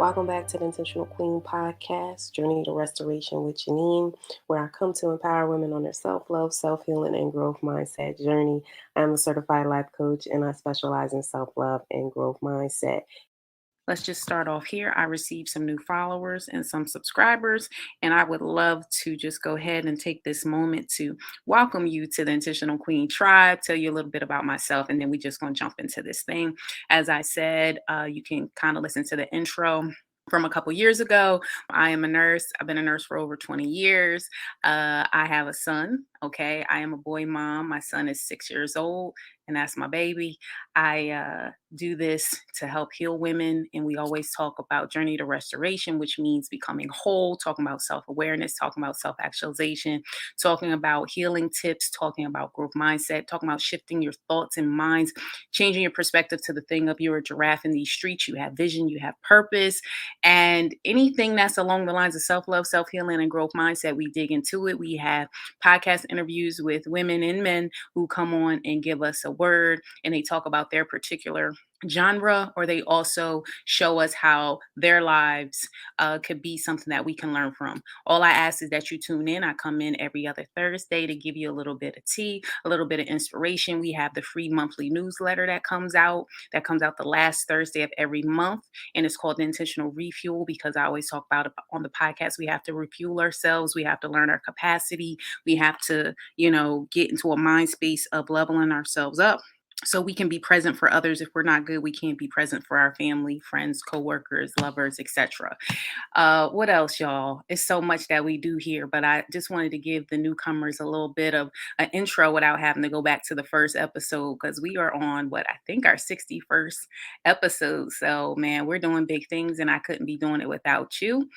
Welcome back to the Intentional Queen podcast, Journey to Restoration with Janine, where I come to empower women on their self-love, self-healing, and growth mindset journey. I'm a certified life coach, and I specialize in self-love and growth mindset. Let's just start off here. I received some new followers and some subscribers, and I would love to just go ahead and take this moment to welcome you to the Intentional Queen Tribe, tell you a little bit about myself, and then we just going to jump into this thing. As I said, you can kind of listen to the intro from a couple years ago. I am a nurse. I've been a nurse for over 20 years. I have a son. Okay. I am a boy mom. My son is 6 years old, and that's my baby. I do this to help heal women. And we always talk about journey to restoration, which means becoming whole, talking about self awareness, talking about self actualization, talking about healing tips, talking about growth mindset, talking about shifting your thoughts and minds, changing your perspective to the thing of you're a giraffe in these streets. You have vision, you have purpose, and anything that's along the lines of self love, self healing, and growth mindset, we dig into it. We have podcast interviews with women and men who come on and give us a word, and they talk about their particular genre, or they also show us how their lives could be something that we can learn from. All I ask is that you tune in. I come in every other Thursday to give you a little bit of tea, a little bit of inspiration. We have the free monthly newsletter that comes out the last Thursday of every month, and it's called the Intentional Refuel, because I always talk about it on the podcast. We have to refuel ourselves. We have to learn our capacity. We have to, get into a mind space of leveling ourselves up so we can be present for others. If we're not good, we can't be present for our family, friends, coworkers, lovers, etc. What else, y'all? It's so much that we do here, but I just wanted to give the newcomers a little bit of an intro without having to go back to the first episode, because we are on what I think our 61st episode. So, man, we're doing big things, and I couldn't be doing it without you.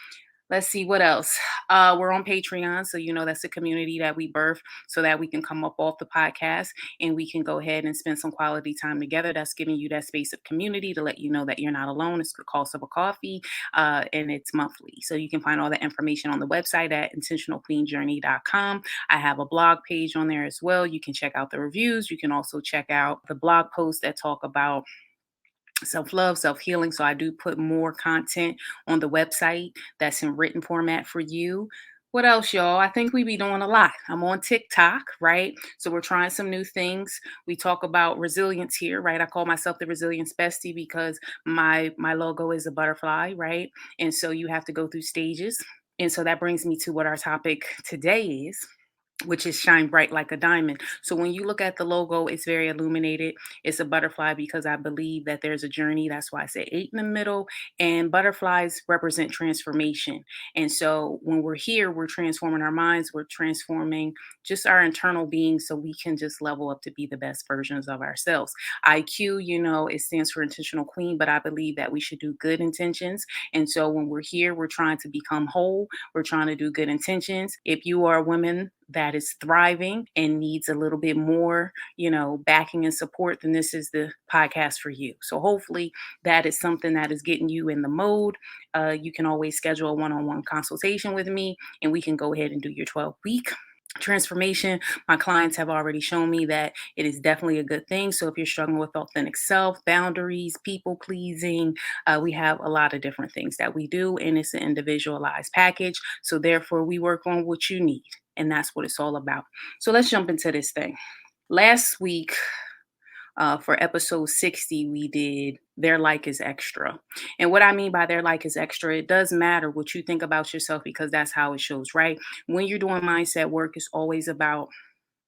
Let's see what else. We're on Patreon, so that's a community that we birth so that we can come up off the podcast and we can go ahead and spend some quality time together. That's giving you that space of community to let you know that you're not alone. It's the cost of a coffee, and it's monthly. So you can find all that information on the website at intentionalqueenjourney.com. I have a blog page on there as well. You can check out the reviews. You can also check out the blog posts that talk about self-love, self-healing. So I do put more content on the website that's in written format for you. What else, y'all? I think we be doing a lot. I'm on TikTok, right? So we're trying some new things. We talk about resilience here, right? I call myself the resilience bestie because my logo is a butterfly, right? And so you have to go through stages. And so that brings me to what our topic today is, which is shine bright like a diamond. So when you look at the logo, it's very illuminated. It's a butterfly because I believe that there's a journey. That's why I say 8 in the middle. And butterflies represent transformation. And so when we're here, we're transforming our minds. We're transforming just our internal being so we can just level up to be the best versions of ourselves. IQ, it stands for intentional queen, but I believe that we should do good intentions. And so when we're here, we're trying to become whole. We're trying to do good intentions. If you are a woman that is thriving and needs a little bit more, backing and support, then this is the podcast for you. So hopefully that is something that is getting you in the mode. You can always schedule a one-on-one consultation with me, and we can go ahead and do your 12-week transformation. My clients have already shown me that it is definitely a good thing. So if you're struggling with authentic self, boundaries, people pleasing, we have a lot of different things that we do, and it's an individualized package. So therefore we work on what you need, and that's what it's all about. So let's jump into this thing. Last week, for episode 60, we did their like is extra. And what I mean by their like is extra, it does matter what you think about yourself, because that's how it shows, right? When you're doing mindset work, it's always about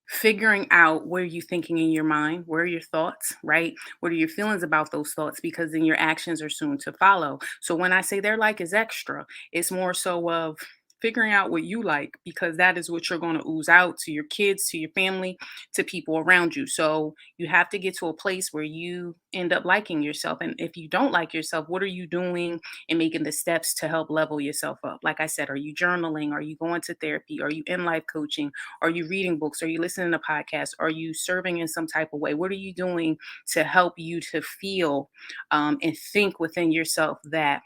figuring out where you're thinking in your mind, where are your thoughts, right? What are your feelings about those thoughts? Because then your actions are soon to follow. So when I say their like is extra, it's more so of figuring out what you like, because that is what you're going to ooze out to your kids, to your family, to people around you. So you have to get to a place where you end up liking yourself. And if you don't like yourself, what are you doing and making the steps to help level yourself up? Like I said, are you journaling? Are you going to therapy? Are you in life coaching? Are you reading books? Are you listening to podcasts? Are you serving in some type of way? What are you doing to help you to feel and think within yourself that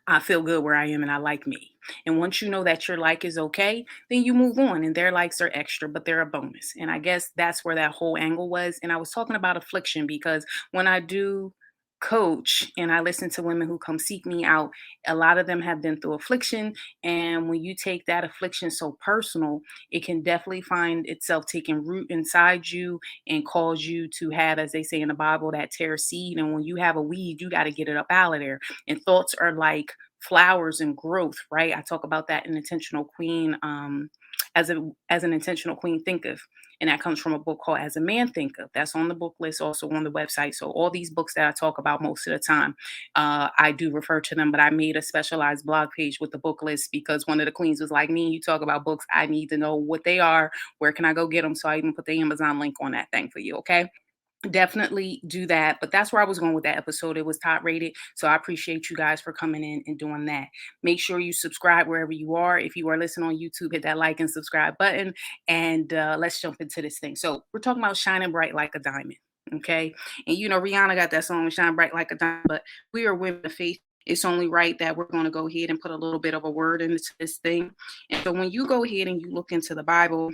I feel good where I am and I like me? And once you know that your like is okay, then you move on, and their likes are extra, but they're a bonus. And I guess that's where that whole angle was. And I was talking about affliction because when I do coach and I listen to women who come seek me out, a lot of them have been through affliction. And when you take that affliction so personal, it can definitely find itself taking root inside you and cause you to have, as they say in the Bible, that tear seed. And when you have a weed, you got to get it up out of there. And thoughts are like flowers and growth, right? I talk about that in Intentional Queen, as an intentional queen thinketh. And that comes from a book called As a Man Thinketh. That's on the book list, also on the website. So all these books that I talk about most of the time, I do refer to them, but I made a specialized blog page with the book list because one of the queens was like, me, you talk about books. I need to know what they are. Where can I go get them? So I even put the Amazon link on that thing for you. Okay. Definitely do that. But that's where I was going with that episode. It was top rated. So I appreciate you guys for coming in and doing that. Make sure you subscribe wherever you are. If you are listening on YouTube, hit that like and subscribe button. And let's jump into this thing. So we're talking about shining bright like a diamond. Okay. And you know, Rihanna got that song, Shine Bright Like a Diamond, but we are women of faith. It's only right that we're going to go ahead and put a little bit of a word into this thing. And so when you go ahead and you look into the Bible,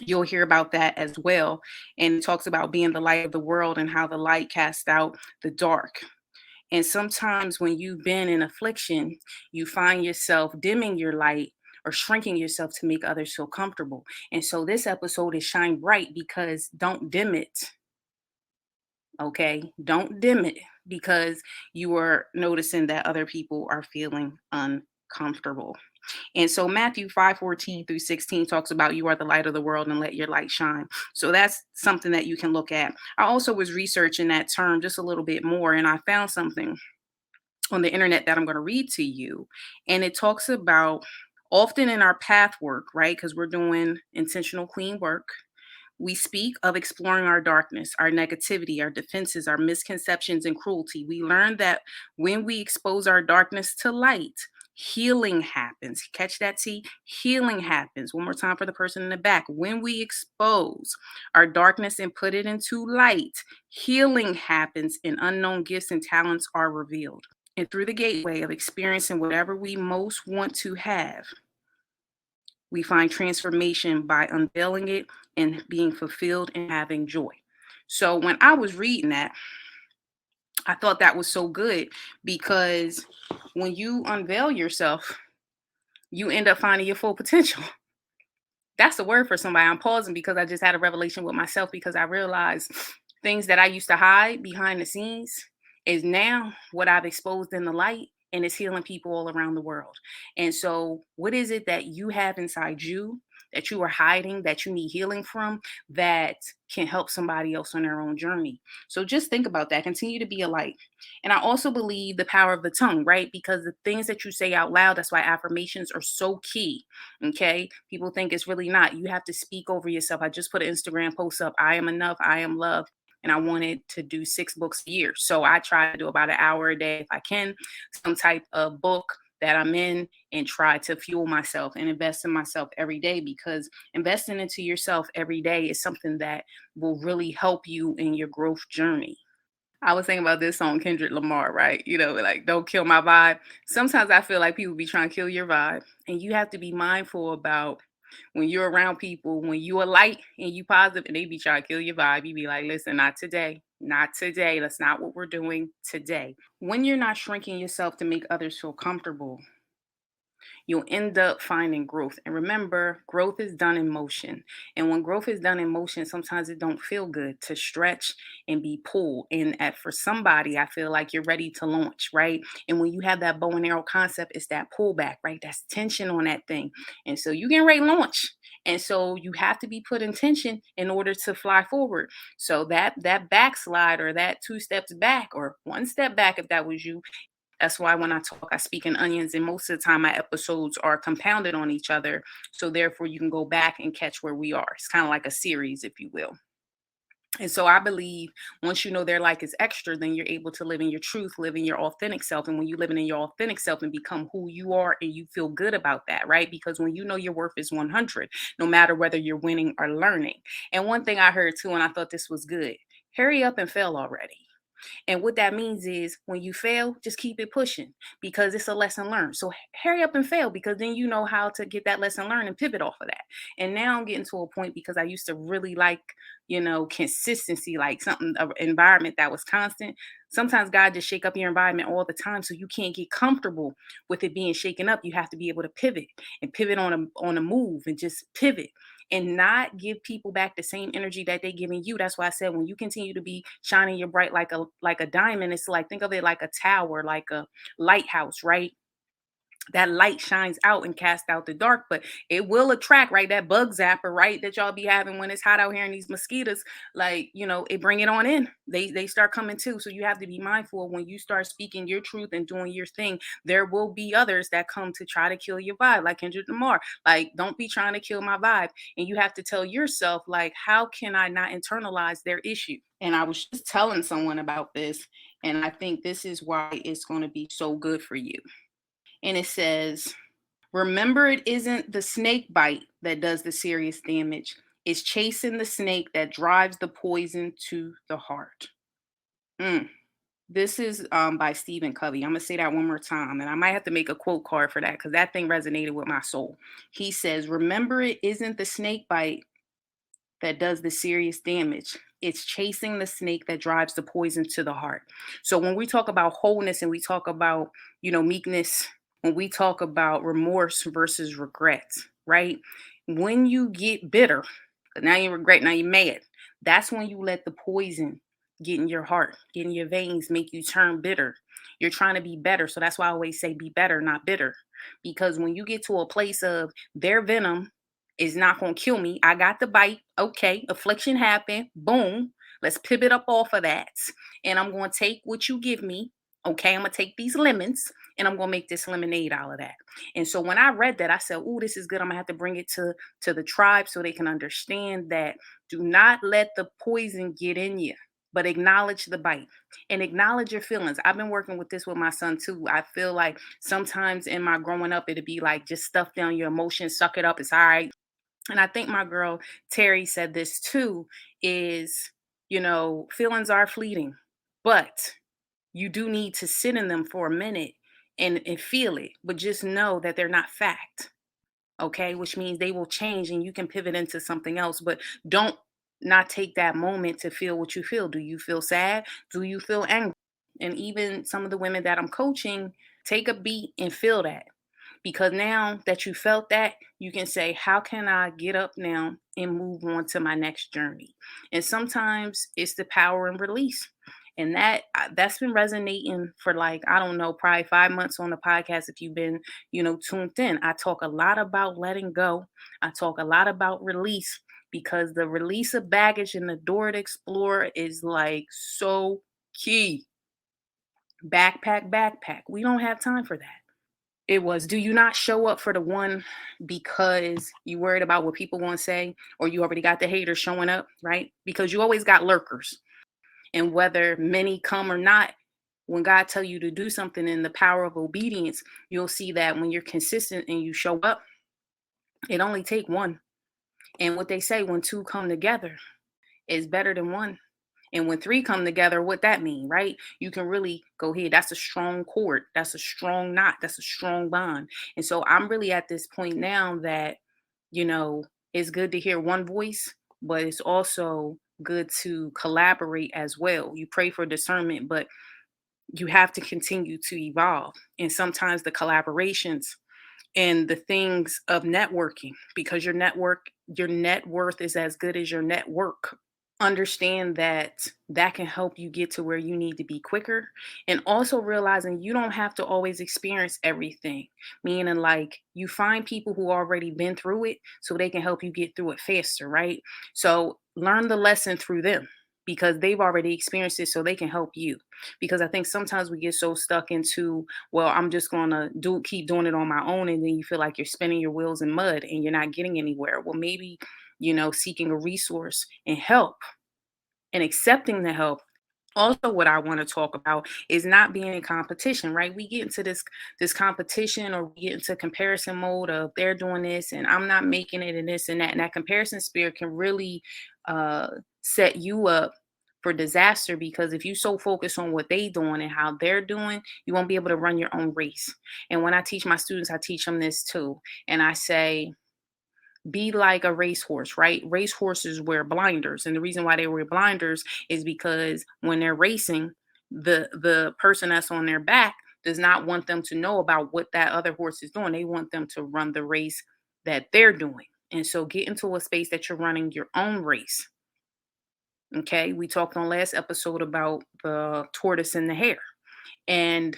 you'll hear about that as well. And it talks about being the light of the world and how the light casts out the dark. And sometimes when you've been in affliction, you find yourself dimming your light or shrinking yourself to make others feel comfortable. And so this episode is Shine Bright because don't dim it. Okay, don't dim it because you are noticing that other people are feeling uncomfortable. And so Matthew 5:14 through 16 talks about you are the light of the world and let your light shine. So that's something that you can look at. I also was researching that term just a little bit more, and I found something on the internet that I'm going to read to you. And it talks about often in our path work, right? Because we're doing intentional clean work. We speak of exploring our darkness, our negativity, our defenses, our misconceptions, and cruelty. We learn that when we expose our darkness to light, healing happens. Catch that T? Healing happens. One more time for the person in the back. When we expose our darkness and put it into light, healing happens and unknown gifts and talents are revealed. And through the gateway of experiencing whatever we most want to have, we find transformation by unveiling it and being fulfilled and having joy. So when I was reading that, I thought that was so good because when you unveil yourself, you end up finding your full potential. That's a word for somebody. I'm pausing because I just had a revelation with myself because I realized things that I used to hide behind the scenes is now what I've exposed in the light and it's healing people all around the world. And so, what is it that you have inside you that you are hiding that you need healing from that can help somebody else on their own journey? So, just think about that. Continue to be a light. And I also believe the power of the tongue, right? Because the things that you say out loud, that's why affirmations are so key. Okay. People think it's really not. You have to speak over yourself. I just put an Instagram post up. I am enough. I am loved. And I wanted to do 6 books a year. So I try to do about an hour a day if I can, some type of book that I'm in and try to fuel myself and invest in myself every day because investing into yourself every day is something that will really help you in your growth journey. I was thinking about this song, Kendrick Lamar, right? You know, like, don't kill my vibe. Sometimes I feel like people be trying to kill your vibe, and you have to be mindful about when you're around people, when you are light and you positive, and they be trying to kill your vibe. You be like, listen, not today, not today. That's not what we're doing today. When you're not shrinking yourself to make others feel comfortable, you'll end up finding growth. And remember, growth is done in motion. And when growth is done in motion, sometimes it don't feel good to stretch and be pulled. And for somebody, I feel like you're ready to launch, right? And when you have that bow and arrow concept, it's that pullback, right? That's tension on that thing. And so you get ready to launch. And so you have to be put in tension in order to fly forward. So that backslide or that 2 steps back or 1 step back, if that was you, that's why when I talk, I speak in onions, and most of the time my episodes are compounded on each other. So therefore, you can go back and catch where we are. It's kind of like a series, if you will. And so I believe once you know their life is extra, then you're able to live in your truth, live in your authentic self. And when you live in your authentic self and become who you are and you feel good about that, right? Because when you know your worth is 100, no matter whether you're winning or learning. And one thing I heard too, and I thought this was good, hurry up and fail already. And what that means is when you fail, just keep it pushing because it's a lesson learned. So hurry up and fail because then you know how to get that lesson learned and pivot off of that. And now I'm getting to a point because I used to really like, consistency, like something, an environment that was constant. Sometimes God just shake up your environment all the time, so you can't get comfortable with it being shaken up. You have to be able to pivot and pivot on a move and just pivot and not give people back the same energy that they giving you. That's why I said when you continue to be shining your bright like a diamond, it's like think of it like a tower, like a lighthouse, right? That light shines out and casts out the dark, but it will attract, right? That bug zapper, right? That y'all be having when it's hot out here and these mosquitoes, like, it bring it on in. They start coming too. So you have to be mindful when you start speaking your truth and doing your thing. There will be others that come to try to kill your vibe, like Kendrick Lamar. Like, don't be trying to kill my vibe. And you have to tell yourself, like, how can I not internalize their issue? And I was just telling someone about this, and I think this is why it's going to be so good for you. And it says, remember, it isn't the snake bite that does the serious damage. It's chasing the snake that drives the poison to the heart. This is by Stephen Covey. I'm going to say that one more time. And I might have to make a quote card for that because that thing resonated with my soul. He says, remember, it isn't the snake bite that does the serious damage. It's chasing the snake that drives the poison to the heart. So when we talk about wholeness and we talk about, meekness, when we talk about remorse versus regret, right? When you get bitter, now you regret, now you're mad. That's when you let the poison get in your heart, get in your veins, make you turn bitter. You're trying to be better. So that's why I always say be better, not bitter. Because when you get to a place of their venom is not going to kill me. I got the bite. Okay. Affliction happened. Boom. Let's pivot up off of that. And I'm going to take what you give me. Okay. I'm going to take these lemons and I'm going to make this lemonade out of that. And so when I read that, I said, oh, this is good. I'm going to have to bring it to the tribe so they can understand that do not let the poison get in you, but acknowledge the bite and acknowledge your feelings. I've been working with this with my son too. I feel like sometimes in my growing up, it'd be like just stuff down your emotions, suck it up. It's all right. And I think my girl Terry said this too, is, feelings are fleeting, but you do need to sit in them for a minute and feel it, but just know that they're not fact. Okay. Which means they will change and you can pivot into something else, but don't not take that moment to feel what you feel. Do you feel sad? Do you feel angry? And even some of the women that I'm coaching, take a beat and feel that. Because now that you felt that, you can say, how can I get up now and move on to my next journey? And sometimes it's the power and release. And that's been resonating for like, I don't know, probably 5 months on the podcast. If you've been, tuned in, I talk a lot about letting go. I talk a lot about release because the release of baggage and the door to explore is like so key. Backpack. We don't have time for that. It was, do you not show up for the one because you worried about what people want to say, or you already got the haters showing up, right? Because you always got lurkers. And whether many come or not, when God tell you to do something in the power of obedience, you'll see that when you're consistent and you show up, it only take one. And what they say, when two come together, is better than one. And when three come together, what that mean, right? You can really go ahead. That's a strong cord. That's a strong knot. That's a strong bond. And so I'm really at this point now that, it's good to hear one voice, but it's also good to collaborate as well. You pray for discernment, but you have to continue to evolve. And sometimes the collaborations and the things of networking, because your net worth is as good as your network. Understand that can help you get to where you need to be quicker, and also realizing you don't have to always experience everything, meaning like you find people who already been through it so they can help you get through it faster, right? So learn the lesson through them because they've already experienced it so they can help you. Because I think sometimes we get so stuck into, well, I'm just gonna keep doing it on my own, and then you feel like you're spinning your wheels in mud and you're not getting anywhere. Well, maybe seeking a resource and help and accepting the help. Also, what I want to talk about is not being in competition, right? We get into this competition, or we get into comparison mode of they're doing this and I'm not making it, and this and that. And that comparison spirit can really set you up for disaster, because if you so focus on what they doing and how they're doing, you won't be able to run your own race. And when I teach my students, I teach them this too. And I say, be like a racehorse, right? Racehorses wear blinders. And the reason why they wear blinders is because when they're racing, the person that's on their back does not want them to know about what that other horse is doing. They want them to run the race that they're doing. And so get into a space that you're running your own race. Okay, we talked on last episode about the tortoise and the hare. And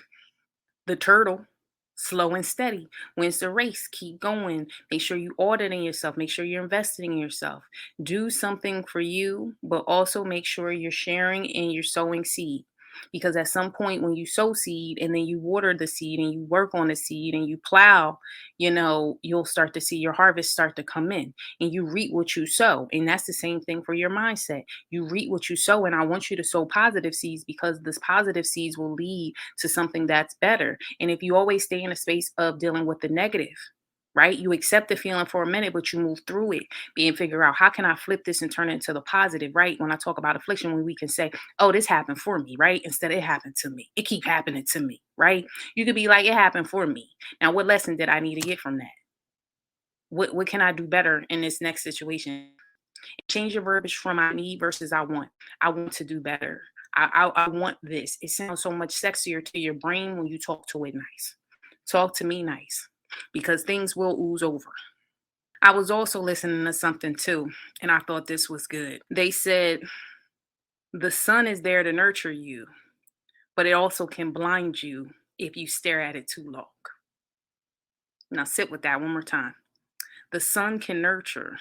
the turtle, slow and steady, wins the race. Keep going. Make sure you auditing yourself. Make sure you're investing in yourself. Do something for you, but also make sure you're sharing and you're sowing seed. Because at some point, when you sow seed and then you water the seed and you work on the seed and you plow, you'll start to see your harvest start to come in, and you reap what you sow. And that's the same thing for your mindset. You reap what you sow. And I want you to sow positive seeds, because this positive seeds will lead to something that's better. And if you always stay in a space of dealing with the negative, right, you accept the feeling for a minute, but you move through it and figure out, how can I flip this and turn it into the positive, right? When I talk about affliction, when we can say, oh, this happened for me, right? Instead of it happened to me, it keep happening to me, right? You could be like, it happened for me. Now, what lesson did I need to get from that? What can I do better in this next situation? Change your verbiage from I need versus I want. I want to do better. I want this. It sounds so much sexier to your brain when you talk to it nice. Talk to me nice, because things will ooze over. I was also listening to something too, and I thought this was good. They said the sun is there to nurture you, but it also can blind you if you stare at it too long. Now sit with that one more time. The sun can nurture,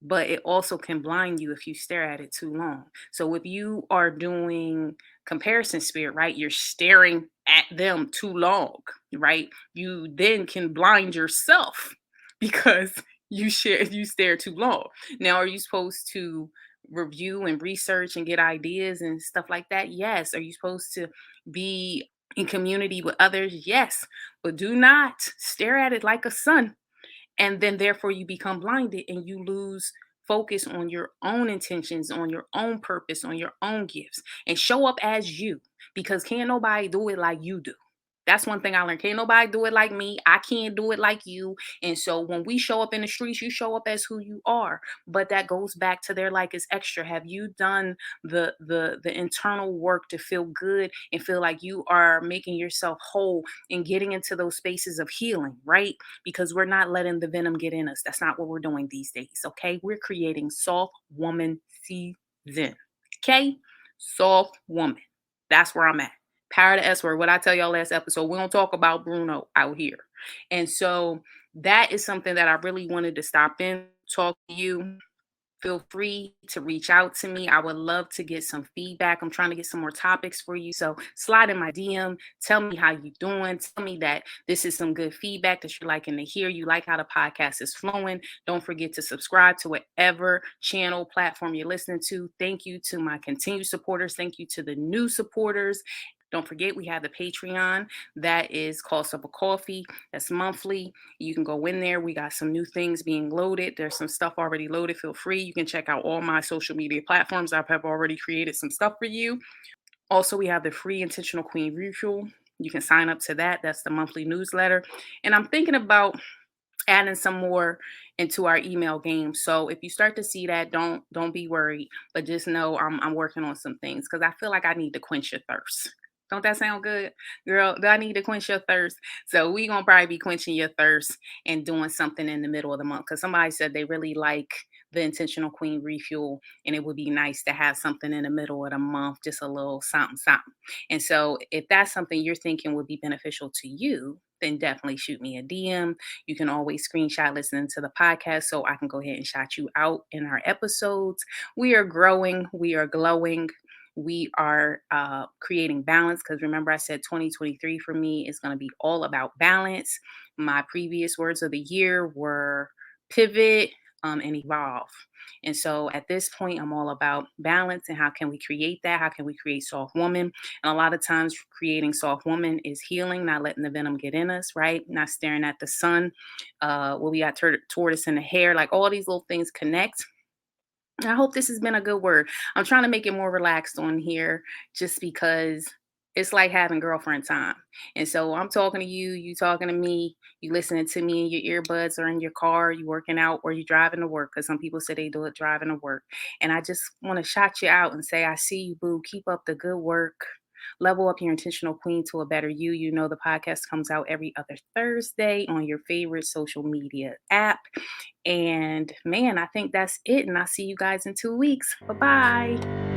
but it also can blind you if you stare at it too long. So if you are doing comparison spirit, right, you're staring at them too long, right, you then can blind yourself because you stare too long. Now, are you supposed to review and research and get ideas and stuff like that? Yes. Are you supposed to be in community with others? Yes. But do not stare at it like a sun, and then therefore you become blinded and you lose focus on your own intentions, on your own purpose, on your own gifts, and show up as you, because can't nobody do it like you do. That's one thing I learned. Can't nobody do it like me. I can't do it like you. And so when we show up in the streets, you show up as who you are. But that goes back to their like is extra. Have you done the internal work to feel good and feel like you are making yourself whole and getting into those spaces of healing, right? Because we're not letting the venom get in us. That's not what we're doing these days. Okay. We're creating soft woman season. Okay. Soft woman. That's where I'm at. Power to S word. What I tell y'all last episode, we don't talk about Bruno out here. And so that is something that I really wanted to stop in, talk to you. Feel free to reach out to me. I would love to get some feedback. I'm trying to get some more topics for you. So slide in my DM. Tell me how you doing. Tell me that this is some good feedback that you're liking to hear. You like how the podcast is flowing. Don't forget to subscribe to whatever channel platform you're listening to. Thank you to my continued supporters. Thank you to the new supporters. Don't forget, we have the Patreon. That is Cost of a Coffee. That's monthly. You can go in there. We got some new things being loaded. There's some stuff already loaded. Feel free. You can check out all my social media platforms. I have already created some stuff for you. Also, we have the free Intentional Queen Ritual. You can sign up to that. That's the monthly newsletter. And I'm thinking about adding some more into our email game. So if you start to see that, don't be worried, but just know I'm working on some things, because I feel like I need to quench your thirst. Don't that sound good? Girl, do I need to quench your thirst? So we gonna probably be quenching your thirst and doing something in the middle of the month. Because somebody said they really like the Intentional Queen Refuel, and it would be nice to have something in the middle of the month, just a little something, something. And so if that's something you're thinking would be beneficial to you, then definitely shoot me a DM. You can always screenshot listening to the podcast so I can go ahead and shout you out in our episodes. We are growing, we are glowing. We are creating balance, because remember, I said 2023 for me is going to be all about balance. My previous words of the year were pivot and evolve. And so at this point, I'm all about balance and how can we create that? How can we create soft woman? And a lot of times, creating soft woman is healing, not letting the venom get in us, right? Not staring at the sun. We got tortoise in the hair, like all these little things connect. I hope this has been a good word. I'm trying to make it more relaxed on here, just because it's like having girlfriend time. And so I'm talking to you, you talking to me, you listening to me in your earbuds or in your car, you working out or you driving to work, because some people say they do it driving to work. And I just want to shout you out and say, I see you, boo. Keep up the good work. Level up your intentional queen to a better you. You know, the podcast comes out every other Thursday on your favorite social media app. And man, I think that's it. And I'll see you guys in 2 weeks. Bye bye.